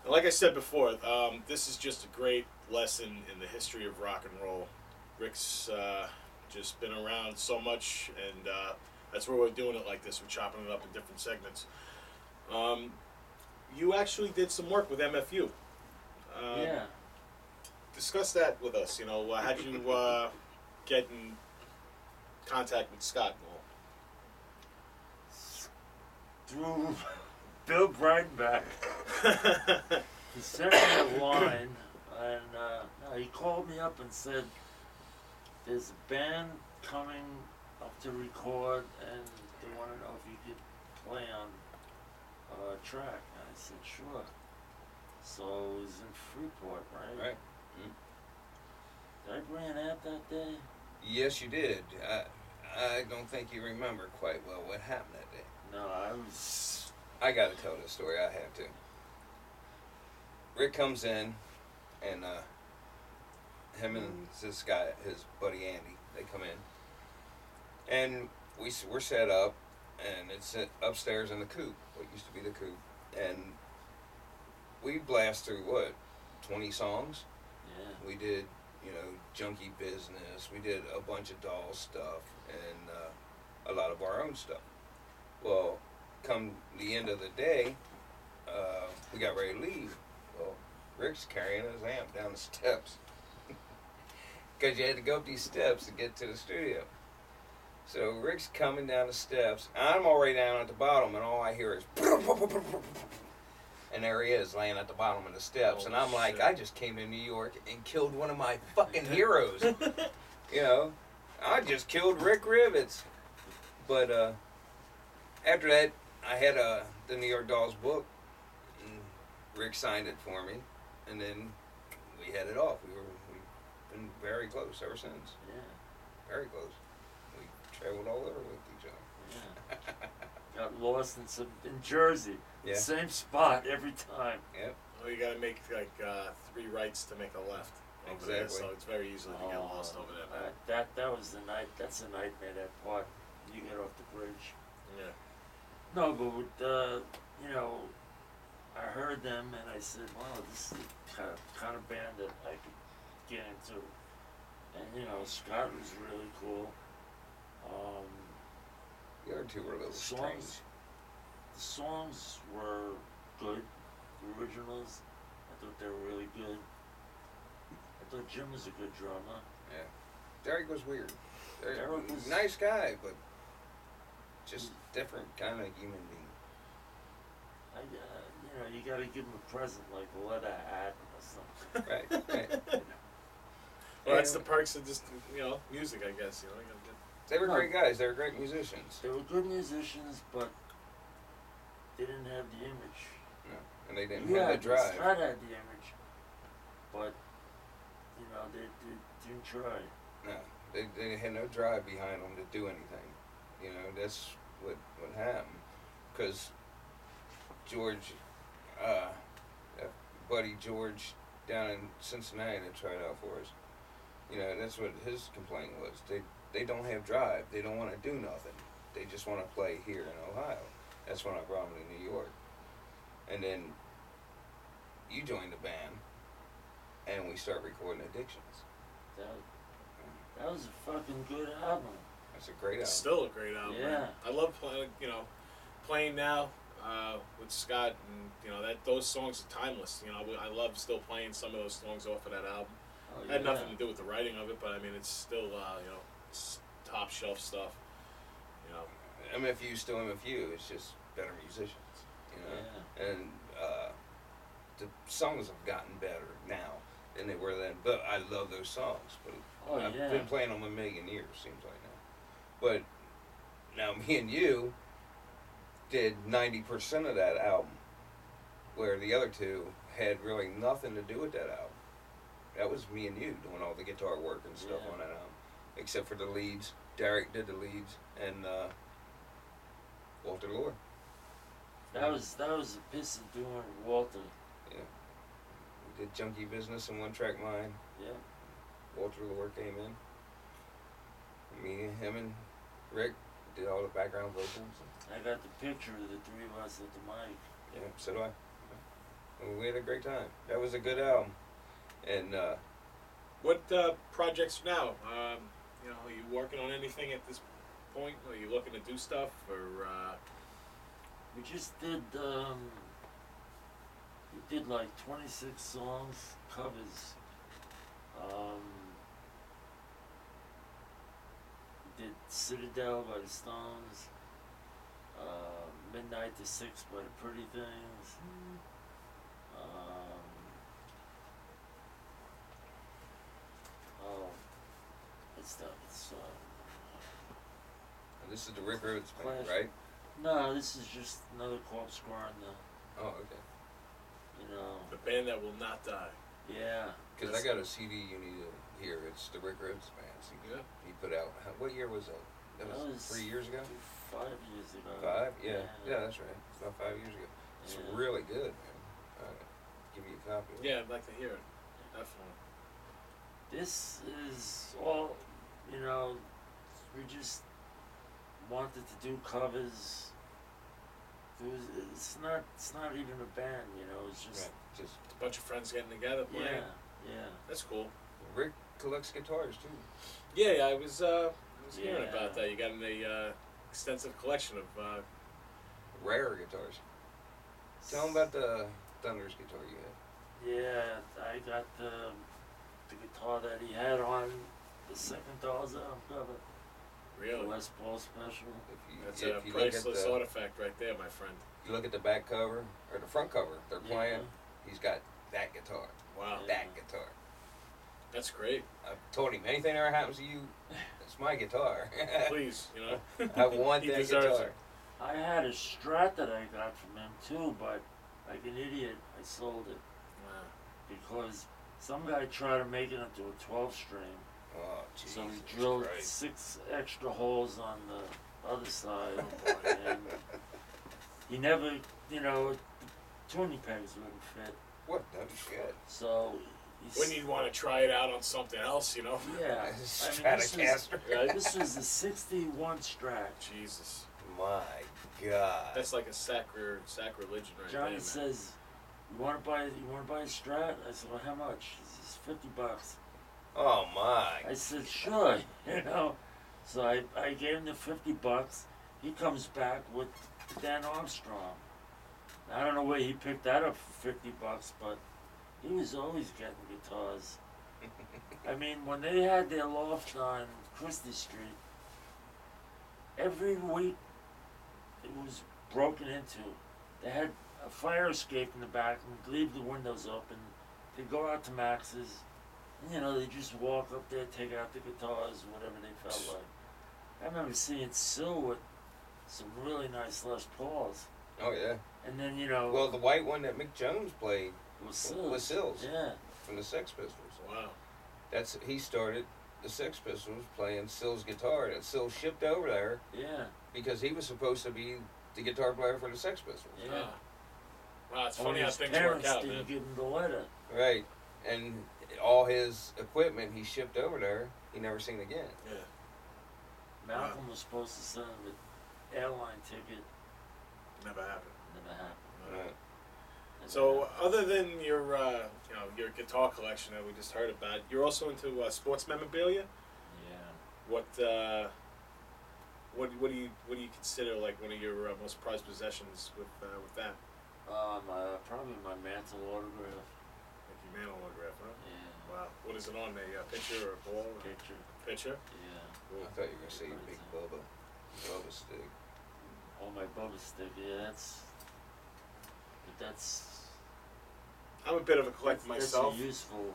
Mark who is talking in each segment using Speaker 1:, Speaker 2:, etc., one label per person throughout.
Speaker 1: Like I said before, this is just a great lesson in the history of rock and roll. Rick's just been around so much, and that's where we're doing it like this. We're chopping it up in different segments. Um, you actually did some work with MFU.
Speaker 2: Yeah.
Speaker 1: Discuss that with us. How'd you get in contact with Scott
Speaker 2: Through Bill Breitenbach. He sent me a line, and he called me up and said, "There's a band coming up to record, and they want to know if you could play on a track." And I said, "Sure." So it was in Freeport, right?
Speaker 3: Right.
Speaker 2: Did I bring an amp that day?
Speaker 3: Yes, you did. I don't think you remember quite well what happened that day.
Speaker 2: No, I was.
Speaker 3: I got to tell this story. I have to. Rick comes in, and him and this guy, his buddy Andy, they come in, and we're set up, and it's upstairs in the coop, what used to be the coop, and we blast through 20 songs.
Speaker 2: Yeah.
Speaker 3: We did, Junkie Business. We did a bunch of doll stuff and a lot of our own stuff. Well, come the end of the day, we got ready to leave. Well, Rick's carrying his amp down the steps because you had to go up these steps to get to the studio. So Rick's coming down the steps. I'm already down at the bottom, and all I hear is and there he is laying at the bottom of the steps. And I'm like, I just came to New York and killed one of my fucking heroes. I just killed Rick Rivets. But after that, I had the New York Dolls book, and Rick signed it for me, and then we headed off. We've been very close ever since.
Speaker 2: Yeah.
Speaker 3: Very close. We traveled all over with each other.
Speaker 2: Yeah. Got lost in Jersey.
Speaker 3: Yeah.
Speaker 2: Same spot every time.
Speaker 3: Yep.
Speaker 1: Well, you got to make like 3 rights to make a left. Over there, so it's very easy to get lost over there. Man.
Speaker 2: That was the night. That's the nightmare. That part. You get off the bridge.
Speaker 1: Yeah.
Speaker 2: No, but with I heard them and I said, "Wow, this is the kind of band that I could get into." And Scott was really cool.
Speaker 3: The other two were a little strange.
Speaker 2: The songs were good. The originals, I thought they were really good. I thought Jim was a good drummer.
Speaker 3: Yeah. Derek was weird.
Speaker 2: Derek was
Speaker 3: nice guy, but just different kind of human being.
Speaker 2: You gotta give him a present, like a leather hat or something.
Speaker 3: Right.
Speaker 1: Well, that's the perks of just music, I guess.
Speaker 3: They were great guys. They were great musicians.
Speaker 2: They were good musicians, but they didn't have the image.
Speaker 3: No, and they didn't have the drive.
Speaker 2: Scott had the image, but they didn't try.
Speaker 3: No, they had no drive behind them to do anything. That's what happened. Because George, buddy George down in Cincinnati that tried out for us, that's what his complaint was. They don't have drive. They don't want to do nothing. They just want to play here in Ohio. That's when I brought him to New York. And then you joined the band, and we start recording Addictions.
Speaker 2: That was a fucking good album.
Speaker 3: That's a great album.
Speaker 1: It's still a great album.
Speaker 2: Yeah.
Speaker 1: Man. I love playing now with Scott, and those songs are timeless. I love still playing some of those songs off of that album.
Speaker 2: Oh,
Speaker 1: It had nothing to do with the writing of it, but I mean, it's still it's top shelf stuff.
Speaker 3: MFU still MFU. It's just better musicians.
Speaker 2: Yeah.
Speaker 3: And the songs have gotten better now than they were then. But I love those songs. But I've been playing them a million years, seems like now. But now me and you did 90% of that album, where the other two had really nothing to do with that album. That was me and you doing all the guitar work and stuff on that album, except for the leads. Derek did the leads, and Walter Lord.
Speaker 2: That was a piss of doing Walter.
Speaker 3: Yeah. We did Junkie Business and One Track Mind.
Speaker 2: Yeah.
Speaker 3: Walter Lord came in. Me, him, and Rick did all the background vocals.
Speaker 2: I got the picture of the three of us at the mic.
Speaker 3: Yeah, so do I. And we had a great time. That was a good album. And
Speaker 1: what projects now? You know, are you working on anything at this point? Are you looking to do stuff, or?
Speaker 2: We just did. We did like 26 songs, covers. We did Citadel by the Stones. Midnight to 6 by the Pretty Things. It's
Speaker 3: and this is the Rick Rivets band,
Speaker 2: Clash.
Speaker 3: right?
Speaker 2: no, this is just another corpse score on the,
Speaker 3: Oh, okay.
Speaker 2: you know,
Speaker 1: The band that will not die.
Speaker 2: yeah.
Speaker 3: Because I got a CD you need to hear. It's the Rick Rivets band.
Speaker 1: Yeah.
Speaker 3: He put out. What year was that? That was 3 years ago.
Speaker 2: 5 years ago.
Speaker 3: 5? Yeah, that's right. It's about 5 years ago. It's
Speaker 2: Yeah.
Speaker 3: really good, man. Give you a copy of it.
Speaker 1: Yeah, I'd like to hear it. Definitely.
Speaker 2: This is all, you know, we just wanted to do covers. It's not even a band, you know, it's just,
Speaker 3: Right. Just
Speaker 1: A bunch of friends getting together playing.
Speaker 2: yeah.
Speaker 1: That's cool.
Speaker 3: Rick collects guitars too.
Speaker 1: Yeah, I was hearing
Speaker 2: Yeah.
Speaker 1: about that. You got an extensive collection of.
Speaker 3: Rare guitars. Tell him about the Thunder's guitar you had.
Speaker 2: Yeah, I got the guitar that he had on the second Dolls album cover. The
Speaker 1: Really?
Speaker 2: Les Paul special.
Speaker 1: That's
Speaker 3: If
Speaker 1: a
Speaker 3: you look at
Speaker 1: priceless
Speaker 3: the,
Speaker 1: artifact right there, my friend.
Speaker 3: you look at the back cover or the front cover, they're
Speaker 2: Yeah.
Speaker 3: playing. He's got that guitar.
Speaker 1: Wow,
Speaker 2: Yeah.
Speaker 3: That guitar.
Speaker 1: that's great.
Speaker 3: I told him anything ever happens to you, it's my guitar.
Speaker 1: Please, you know.
Speaker 3: I want
Speaker 1: He
Speaker 3: that
Speaker 1: deserves
Speaker 3: guitar.
Speaker 1: it.
Speaker 2: I had a Strat that I got from him too, but like an idiot, I sold it
Speaker 1: Wow.
Speaker 2: because some guy tried to make it into a 12-string.
Speaker 3: Oh, Jesus
Speaker 2: So he drilled
Speaker 3: Christ.
Speaker 2: 6 extra holes on the other side,
Speaker 1: Oh, boy.
Speaker 2: and he never, you know, the tuning pegs wouldn't fit.
Speaker 3: What the shit?
Speaker 2: So he's,
Speaker 1: When you want to try it out on something else, you know.
Speaker 2: yeah, I mean, this was,
Speaker 3: Stratocaster.
Speaker 2: this was the '61 Strat.
Speaker 1: Jesus,
Speaker 3: My God.
Speaker 1: that's like a sacrilegion right there,
Speaker 2: Johnny
Speaker 1: man.
Speaker 2: says, "You want to buy a Strat?" I said, "Well, how much?" He says, $50.
Speaker 3: Oh my.
Speaker 2: I said, "Sure," you know. So I gave him the $50. He comes back with Dan Armstrong. I don't know where he picked that up for $50, but he was always getting guitars. I mean, when they had their loft on Christie Street, every week it was broken into. They had a fire escape in the back and leave the windows open. They'd go out to Max's. And, you know, they just walk up there, take out the guitars, whatever they felt like. I remember seeing Sil with some really nice Les Pauls.
Speaker 3: Oh yeah.
Speaker 2: And then, you know,
Speaker 3: Well, the white one that Mick Jones played
Speaker 2: was Sil's.
Speaker 3: was Sil's
Speaker 2: Yeah.
Speaker 3: from the Sex Pistols.
Speaker 1: Wow.
Speaker 3: He started the Sex Pistols playing Sil's guitar that Sil shipped over there
Speaker 2: Yeah.
Speaker 3: because he was supposed to be the guitar player for the Sex Pistols.
Speaker 2: Yeah.
Speaker 1: Wow, it's
Speaker 2: Only
Speaker 1: funny how
Speaker 2: his
Speaker 1: things work
Speaker 2: parents
Speaker 1: out,
Speaker 2: didn't
Speaker 1: man.
Speaker 2: give him the letter.
Speaker 3: Right. And all his equipment he shipped over there, he never seen again.
Speaker 1: Yeah.
Speaker 2: Malcolm was supposed to send him an airline ticket.
Speaker 1: Never happened.
Speaker 2: Never happened.
Speaker 3: Right.
Speaker 2: Never
Speaker 1: So,
Speaker 2: happened.
Speaker 1: other than your, your guitar collection that we just heard about, you're also into sports memorabilia.
Speaker 2: Yeah.
Speaker 1: What do you consider like one of your most prized possessions with that?
Speaker 2: Probably my mantle autograph.
Speaker 1: Like your man autograph, huh?
Speaker 2: Yeah.
Speaker 1: Wow. What is it on? A picture or a ball? Or
Speaker 2: Picture.
Speaker 1: picture?
Speaker 2: Yeah.
Speaker 3: I thought you were gonna say Big Bubba. Bubba stick.
Speaker 2: Oh, my Bubba stick. Yeah, that's.
Speaker 1: I'm a bit of a collector
Speaker 2: That's
Speaker 1: myself,
Speaker 2: a useful.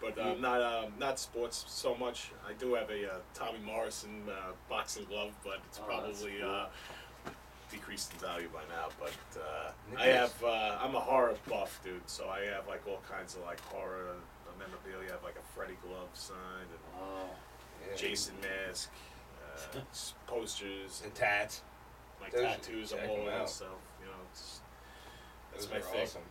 Speaker 1: but
Speaker 2: Yeah.
Speaker 1: not sports so much. I do have a Tommy Morrison boxing glove, but it's
Speaker 2: Oh, that's
Speaker 1: probably
Speaker 2: cool.
Speaker 1: decreased in value by now. But
Speaker 3: Nick
Speaker 1: I
Speaker 3: is-
Speaker 1: have I'm a horror buff, dude. So I have like all kinds of like horror memorabilia. I have like a Freddy glove signed and
Speaker 2: Oh.
Speaker 3: Yeah.
Speaker 1: Jason mask, posters,
Speaker 3: The tats.
Speaker 1: my
Speaker 3: Those-
Speaker 1: tattoos. I'm
Speaker 3: check
Speaker 1: all
Speaker 3: them
Speaker 1: of
Speaker 3: out.
Speaker 1: that stuff. You know, that's
Speaker 3: Those
Speaker 1: my
Speaker 3: are
Speaker 1: thing.
Speaker 3: awesome.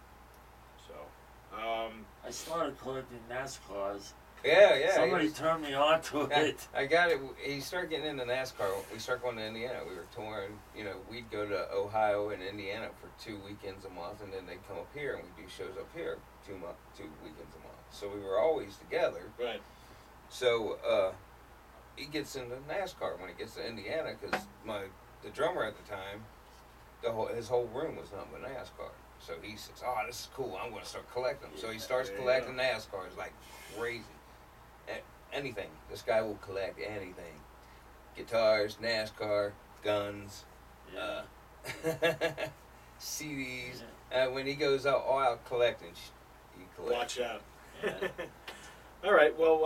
Speaker 1: So,
Speaker 2: I started collecting NASCARs
Speaker 3: Yeah.
Speaker 2: Somebody turned me on to it.
Speaker 3: I got it. He started getting into NASCAR. We started going to Indiana. We were touring. We'd go to Ohio and Indiana for 2 weekends a month, and then they'd come up here and we'd do shows up here 2 weekends a month. So we were always together.
Speaker 1: Right.
Speaker 3: So he gets into NASCAR when he gets to Indiana because the drummer at the time, his whole room was nothing but NASCAR. So he says, "Oh, this is cool. I'm going to start collecting." So he starts collecting NASCARs like crazy. Anything. This guy will collect anything. Guitars, NASCAR, guns, CDs. When he goes all out collecting, he collects.
Speaker 1: Watch out.
Speaker 2: Yeah.
Speaker 1: All right, well,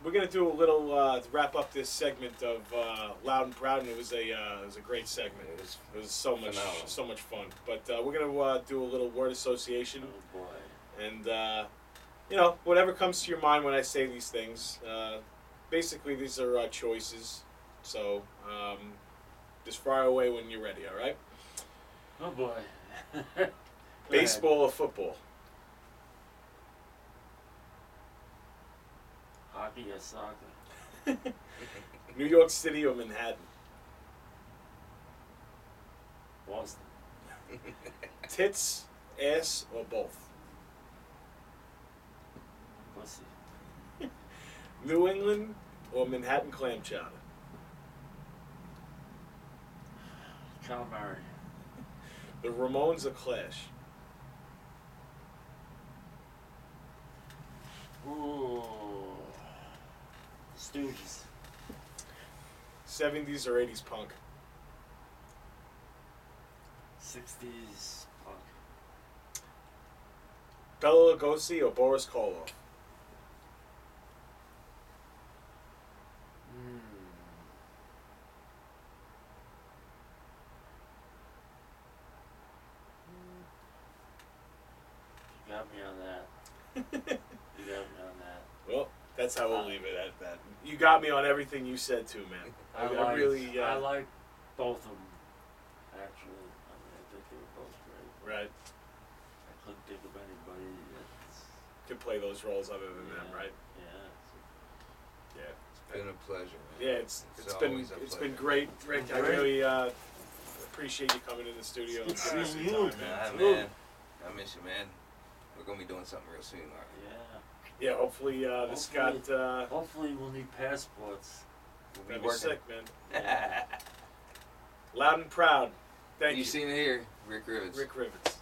Speaker 1: we're going to do a little to wrap up this segment of Loud and Proud, and it was a great segment. It was so much fun. But we're going to do a little word association.
Speaker 2: Oh, boy.
Speaker 1: And, whatever comes to your mind when I say these things. Basically, these are choices. So, just fire away when you're ready, all right?
Speaker 2: Oh, boy.
Speaker 1: Baseball or football?
Speaker 2: Hockey or soccer?
Speaker 1: New York City or Manhattan?
Speaker 2: Boston.
Speaker 1: Tits, ass, or both?
Speaker 2: Pussy.
Speaker 1: New England or Manhattan clam chowder?
Speaker 2: Calamari.
Speaker 1: The Ramones or Clash?
Speaker 2: Ooh. Stooges.
Speaker 1: 70s or 80s punk?
Speaker 2: 60s punk.
Speaker 1: Bela Lugosi or Boris Karloff?
Speaker 2: You got me on that. You got me on that.
Speaker 1: Well, that's how we'll leave it at that. You got me on everything you said too, man.
Speaker 2: I like both of them, actually. I think they were both great.
Speaker 1: Right.
Speaker 2: I couldn't think of anybody that
Speaker 1: Could play those roles other than them, right?
Speaker 2: Yeah.
Speaker 1: Yeah.
Speaker 3: It's been a pleasure, man.
Speaker 1: Yeah, it's been great, Rick. I really appreciate you coming in the studio and giving us some time, man.
Speaker 3: Man, I miss you, man. We're gonna be doing something real soon, all right?
Speaker 1: Yeah, hopefully this got.
Speaker 2: Hopefully we'll need passports.
Speaker 1: That'd be sick, man.
Speaker 2: Yeah.
Speaker 1: Loud and Proud. Thank you.
Speaker 3: You've seen it here, Rick Rivets.
Speaker 1: Rick Rivets.